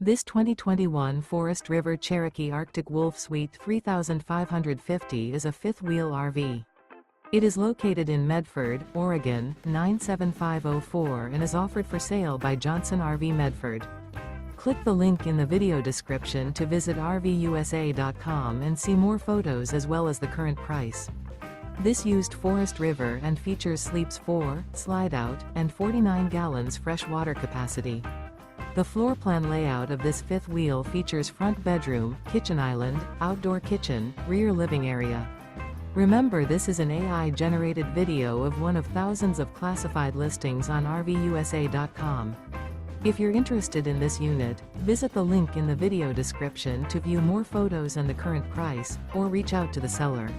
This 2021 Forest River Cherokee Arctic Wolf Suite 3550 is a fifth-wheel RV. It is located in Medford, Oregon, 97504 and is offered for sale by Johnson RV Medford. Click the link in the video description to visit RVUSA.com and see more photos as well as the current price. This used Forest River and features sleeps 4, slide-out, and 49 gallons fresh water capacity. The floor plan layout of this fifth wheel features front bedroom, kitchen island, outdoor kitchen, rear living area. Remember, this is an AI-generated video of one of thousands of classified listings on RVUSA.com. If you're interested in this unit, visit the link in the video description to view more photos and the current price, or reach out to the seller.